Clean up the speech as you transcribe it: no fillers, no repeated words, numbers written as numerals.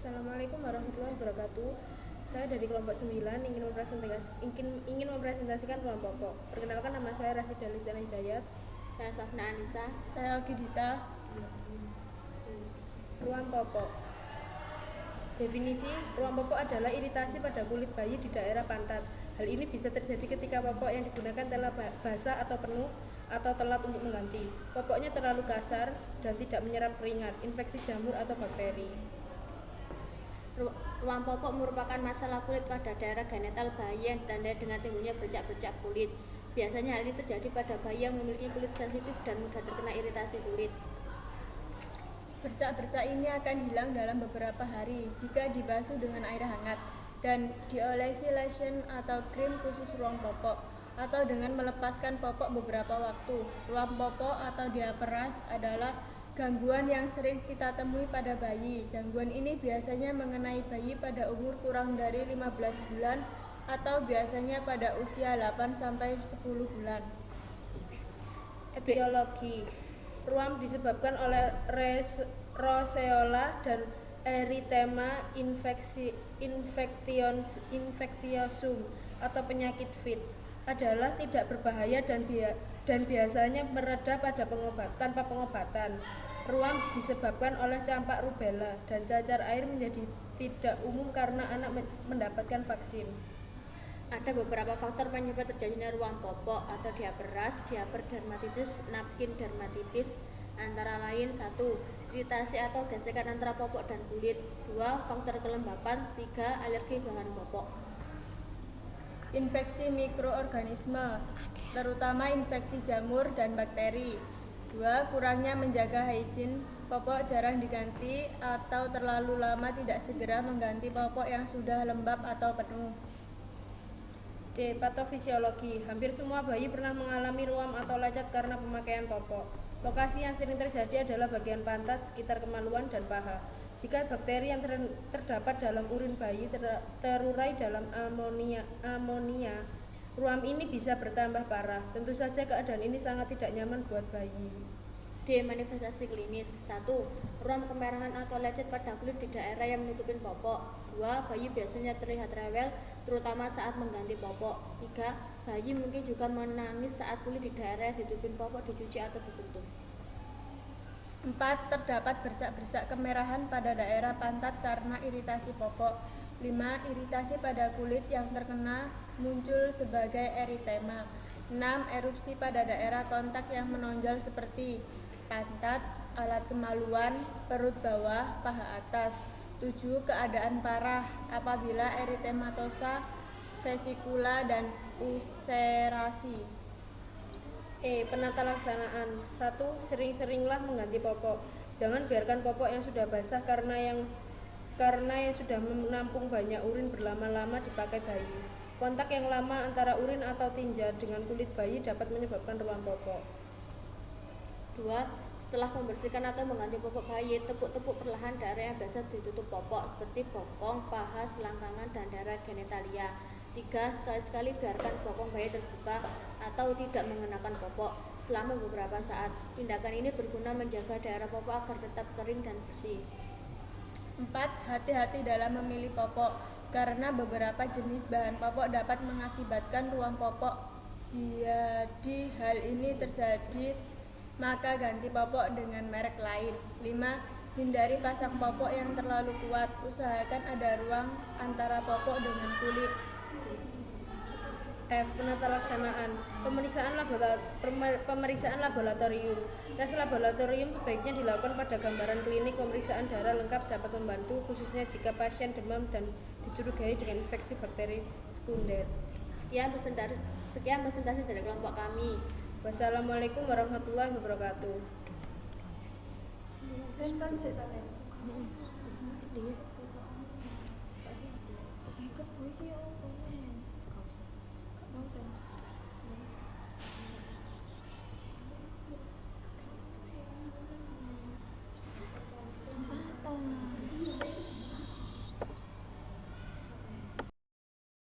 Assalamualaikum warahmatullahi wabarakatuh. Saya dari kelompok 9 ingin mempresentasikan ruang pokok. Perkenalkan, nama saya Rasida Listana Hidayat. Saya Safna Anissa. Saya Ogi Dita. Ruang pokok. Definisi, ruang pokok adalah iritasi pada kulit bayi di daerah pantat. Hal ini bisa terjadi ketika popok yang digunakan telah basah atau penuh atau telat untuk mengganti. Popoknya terlalu kasar dan tidak menyerap keringat, infeksi jamur atau bakteri. Ruang popok merupakan masalah kulit pada daerah genital bayi yang ditandai dengan timbulnya bercak-bercak kulit. Biasanya hal ini terjadi pada bayi yang memiliki kulit sensitif dan mudah terkena iritasi kulit. Bercak-bercak ini akan hilang dalam beberapa hari jika dibasuh dengan air hangat dan diolesi lotion atau krim khusus ruang popok, atau dengan melepaskan popok beberapa waktu. Ruang popok atau diaperas adalah gangguan yang sering kita temui pada bayi. Gangguan ini biasanya mengenai bayi pada umur kurang dari 15 bulan atau biasanya pada usia 8-10 bulan. Etiologi, ruam disebabkan oleh roseola dan erythema infectiosum atau penyakit FIT. Adalah tidak berbahaya dan biasanya mereda tanpa pengobatan. Ruam disebabkan oleh campak rubella dan cacar air menjadi tidak umum karena anak mendapatkan vaksin. Ada beberapa faktor penyebab terjadinya ruang popok atau diaperas, diaperdermatitis, napkin dermatitis, antara lain 1. Iritasi atau gesekan antara popok dan kulit. 2. Faktor kelembapan. 3. Alergi bahan popok. Infeksi mikroorganisme, terutama infeksi jamur dan bakteri. 2. Kurangnya menjaga hygiene, popok jarang diganti atau terlalu lama tidak segera mengganti popok yang sudah lembab atau penuh. C. Patofisiologi, hampir semua bayi pernah mengalami ruam atau lecet karena pemakaian popok. Lokasi yang sering terjadi adalah bagian pantat, sekitar kemaluan, dan paha. Jika bakteri yang terdapat dalam urin bayi terurai dalam amonia, ruam ini bisa bertambah parah. Tentu saja keadaan ini sangat tidak nyaman buat bayi. D. Manifestasi klinis. 1. Ruam kemerahan atau lecet pada kulit di daerah yang menutupin popok. 2. Bayi biasanya terlihat rewel, terutama saat mengganti popok. 3. Bayi mungkin juga menangis saat kulit di daerah yang ditutupin popok dicuci atau disentuh. 4. Terdapat bercak-bercak kemerahan pada daerah pantat karena iritasi popok. 5. Iritasi pada kulit yang terkena muncul sebagai eritema. 6. Erupsi pada daerah kontak yang menonjol seperti pantat, alat kemaluan, perut bawah, paha atas. 7. Keadaan parah apabila eritematosa, vesikula, dan ulserasi. E. Penata laksanaan. 1. Sering-seringlah mengganti popok. Jangan biarkan popok yang sudah basah karena yang sudah menampung banyak urin berlama-lama dipakai bayi. Kontak yang lama antara urin atau tinja dengan kulit bayi dapat menyebabkan ruam popok. 2. Setelah membersihkan atau mengganti popok bayi, tepuk-tepuk perlahan daerah yang biasa ditutup popok seperti bokong, paha, selangkangan, dan daerah genitalia. 3. Sekali-sekali biarkan bokong bayi terbuka atau tidak mengenakan popok selama beberapa saat. Tindakan ini berguna menjaga daerah popok agar tetap kering dan bersih. 4. Hati-hati dalam memilih popok karena beberapa jenis bahan popok dapat mengakibatkan ruam popok. Jadi hal ini terjadi, maka ganti popok dengan merek lain. 5. Hindari pasang popok yang terlalu kuat. Usahakan ada ruang antara popok dengan kulit. F. Penata laksanaan. Pemeriksaan laboratorium. Tes laboratorium sebaiknya dilakukan pada gambaran klinik. Pemeriksaan darah lengkap dapat membantu, khususnya jika pasien demam dan dicurigai dengan infeksi bakteri sekunder. Sekian presentasi dari kelompok kami. Wassalamualaikum warahmatullahi wabarakatuh. Ikut